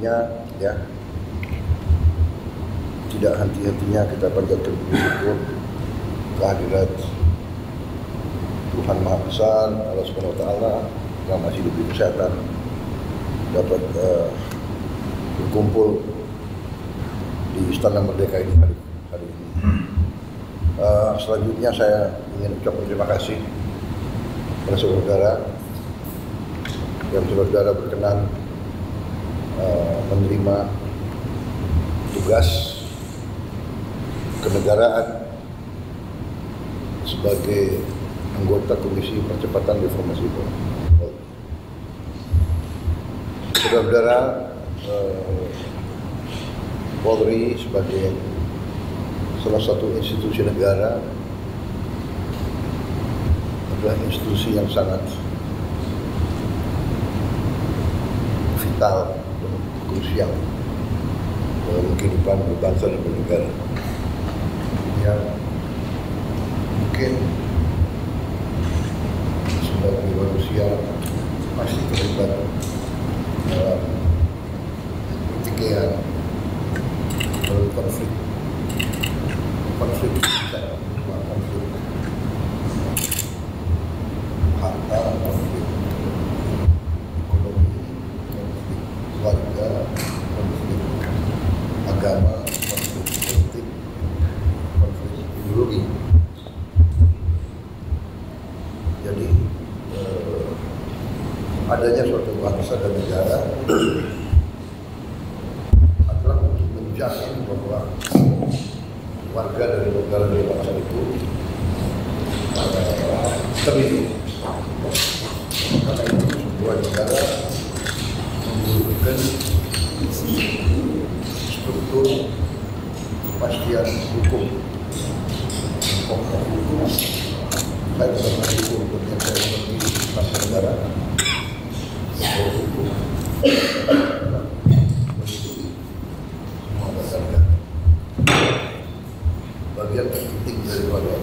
intinya ya, tidak henti-hentinya kita panjatkan bersyukur kehadirat Tuhan Maha Besar, Allah Subhanahu Wa Taala, yang masih diberi kesehatan dapat berkumpul di Istana Merdeka ini hari ini. Selanjutnya saya ingin ucapkan terima kasih kepada saudara yang saudara berkenan menerima tugas kenegaraan sebagai anggota Komisi Percepatan Reformasi Polri. Saudara-saudara, Polri sebagai salah satu institusi negara adalah institusi yang sangat vital dan krusial dalam kehidupan berbangsa dan bernegara. Yang mungkin sebagai manusia pasti terlibat dalam pertikaian, dalam konflik bisa konflik harta, konflik ekonomi, konflik keluarga, konflik agama, konflik politik, konflik ideologi. Jadi adanya suatu bangsa dan negara adalah untuk menjamin bahwa warga dari negara dan bangsa itu terlindungi. Karena itu sebuah negara membutuhkan struktur kepastian hukum, pokok hukum. Saya tidak mendukung untuk yang saya mengerti bangsa negara. Hukum semua dasar negara. Bagian terpenting daripada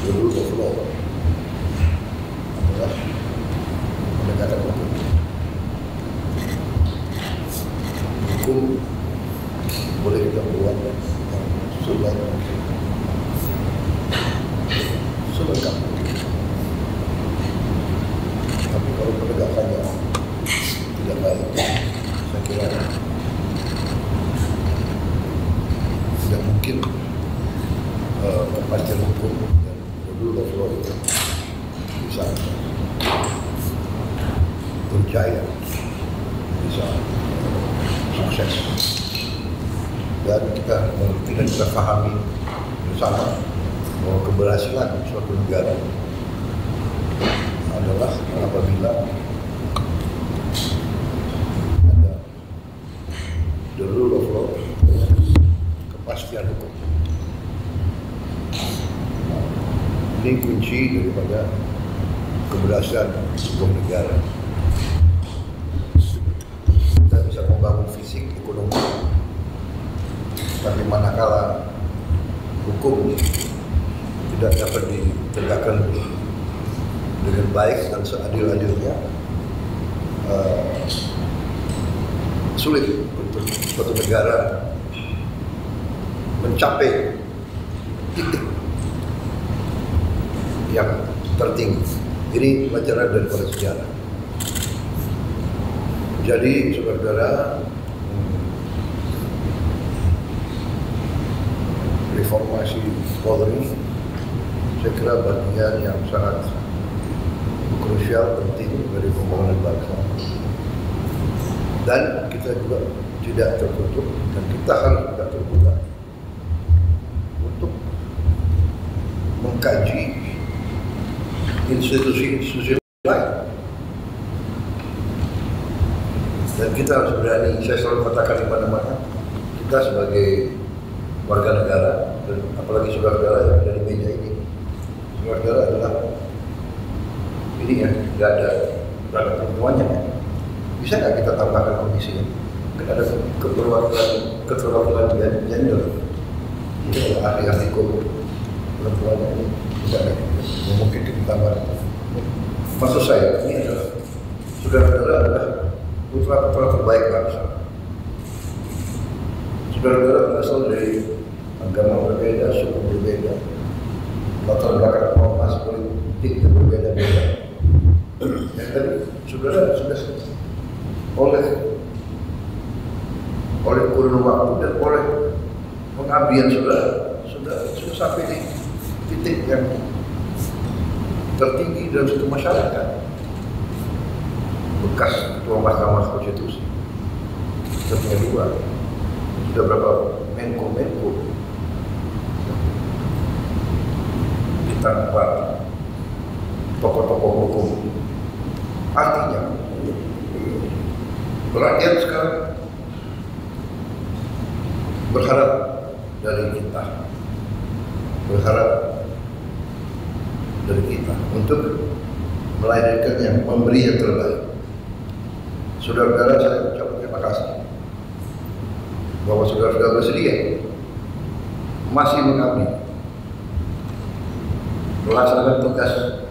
the rule of law adalah penegakan hukum. Hukum boleh kita buat yang selengkap. Tapi kalau penegakannya tidak baik, saya kira tidak mungkin kepastian hukum dan rule of law itu bisa berjaya, bisa sukses. Dan kita bisa pahami bersama bahwa keberhasilan suatu negara adalah apabila ada the rule of law, kepastian hukum. Ini kunci daripada keberhasilan sebuah negara. Kita bisa membangun fisik, ekonomi, tapi manakala hukum tidak dapat ditegakkan dengan baik dan seadil-adilnya, sulit untuk suatu negara mencapai titik yang tertinggi. Ini pelajaran daripada sejarah. Jadi, saudara-saudara, reformasi Polri saya kira bagian yang sangat krusial, penting dari pembangunan bangsa. Dan kita juga tidak tertutup dan kita harus tidak terbuka untuk mengkaji institusi-institusi lain. Dan kita harus berani, saya selalu katakan di mana-mana, kita sebagai warga negara, dan apalagi saudara-saudara yang dari meja ini, saudara-saudara adalah ini ya, tidak ada pertemuannya. Bisa nggak kita tambahkan komisi ini? Kan ada keterwakilan gender. Ini adalah ahli-ahli perempuannya ini. Tidak ada. Mungkin kita tambahkan. Maksud saya, ini adalah saudara-saudara adalah putra-putra terbaik bangsa. Saudara-saudara berasal dari agama berbeda, suku berbeda, latar belakang formasi politik yang berbeda-beda. Dan tadi saudara sudah oleh kurun waktu dan oleh pengabdian saudara sudah sampai di titik yang tertinggi dalam satu masyarakat. Bekas Ketua Mahkamah Konstitusi, sudah punya dua, sudah berapa menko ditanpa tokoh-tokoh hukum. Artinya rakyat sekarang berharap dari kita untuk melahirkan yang memberi yang terbaik. Saudara-saudara, saya ucapkan terima kasih bahwa saudara-saudara bersedia masih mengabdi melaksanakan tugas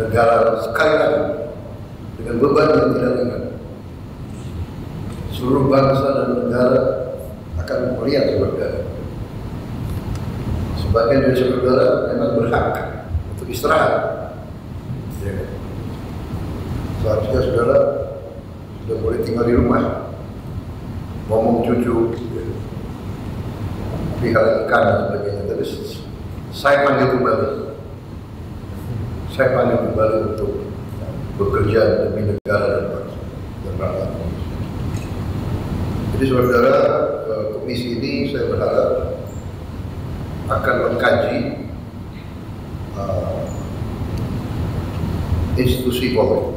negara sekali lagi dengan beban yang tidak ringan. Seluruh bangsa dan negara akan melihat saudara. Sebagian dari saudara memang berhak untuk istirahat. Ya. Seharusnya saudara sudah boleh tinggal di rumah, ngomong cucu, pelihara ikan dan sebagainya. Tapi saya panggil kembali untuk bekerja demi negara dan bangsa dan rakyat. Jadi saudara, komisi ini saya berharap akan mengkaji institusi Polri.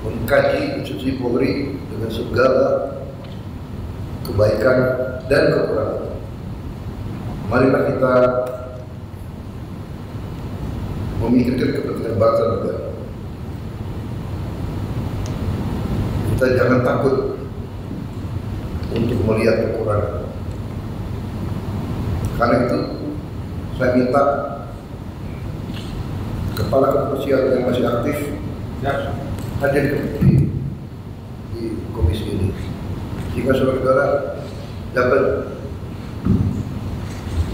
Mengkaji institusi Polri dengan segala kebaikan dan kekurangan. Marilah kita memikirkan kepentingan bangsa dan negara. Kita jangan takut untuk melihat kekurangan. Karena itu saya minta kepala kepolisian yang masih aktif hadir di komisi ini, sehingga saudara-saudara dapat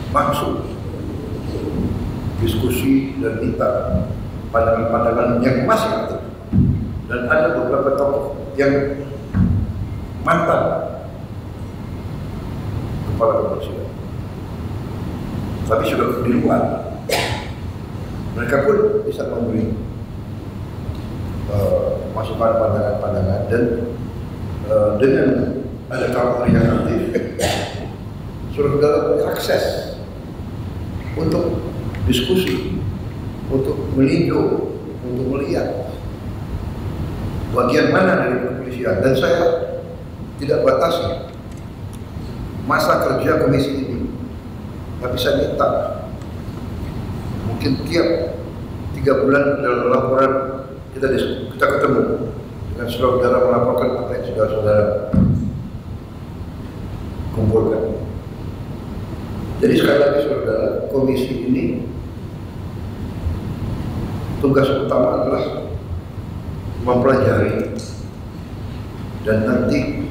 masuk diskusi dan minta pandangan-pandangan yang masih aktif. Dan ada beberapa tokoh yang mantan kepala kepolisian, tapi sudah di luar. Mereka pun bisa memberi masukan pandangan-pandangan, dan dengan ada kawan yang aktif, saudara-saudara punya akses untuk diskusi, untuk meninjau, untuk melihat bagian mana dari kepolisian. Dan saya tidak batasi masa kerja komisi ini, tapi saya minta mungkin tiap 3 bulan dalam laporan kita ketemu dengan saudara melaporkan apa yang sudah saudara kumpulkan. Jadi sekali lagi saudara, komisi ini tugas utama adalah mempelajari dan nanti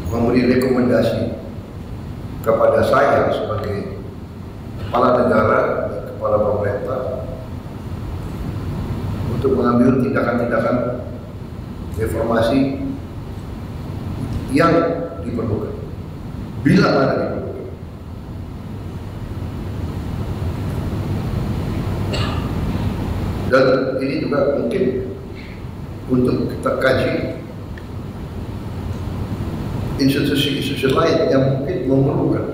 memberi rekomendasi kepada saya sebagai kepala negara dan kepala pemerintah untuk mengambil tindakan-tindakan reformasi yang diperlukan, bila mana diperlukan. Dan ini juga mungkin untuk kita kaji institusi-institusi lain yang mungkin memerlukan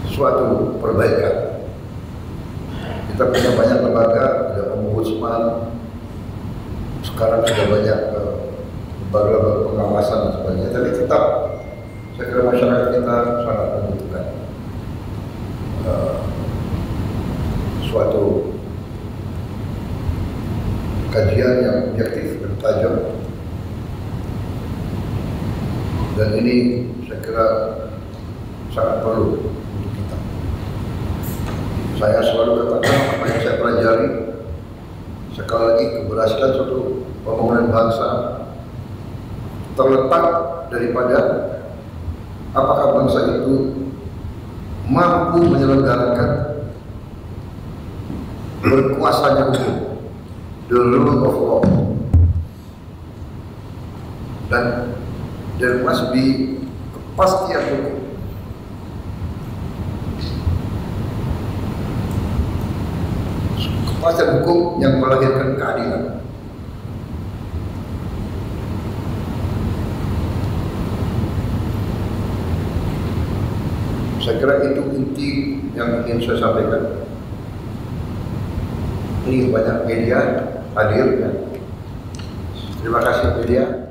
suatu perbaikan. Kita punya banyak lembaga, ada ombudsman, sekarang sudah banyak lembaga pengawasan dan sebagainya. Tapi tetap saya kira masyarakat kita sangat membutuhkan suatu kajian yang objektif dan tajam. Dan ini saya kira sangat perlu untuk kita. Saya selalu katakan apa yang saya pelajari, sekali lagi keberhasilan suatu pembangunan bangsa terletak daripada apakah bangsa itu mampu menyelenggarakan berkuasanya hukum, the rule of law, dan there must be kepastian hukum. Kepastian hukum yang melahirkan keadilan. Saya kira itu inti yang ingin saya sampaikan. Ini banyak media hadir ya. Terima kasih media.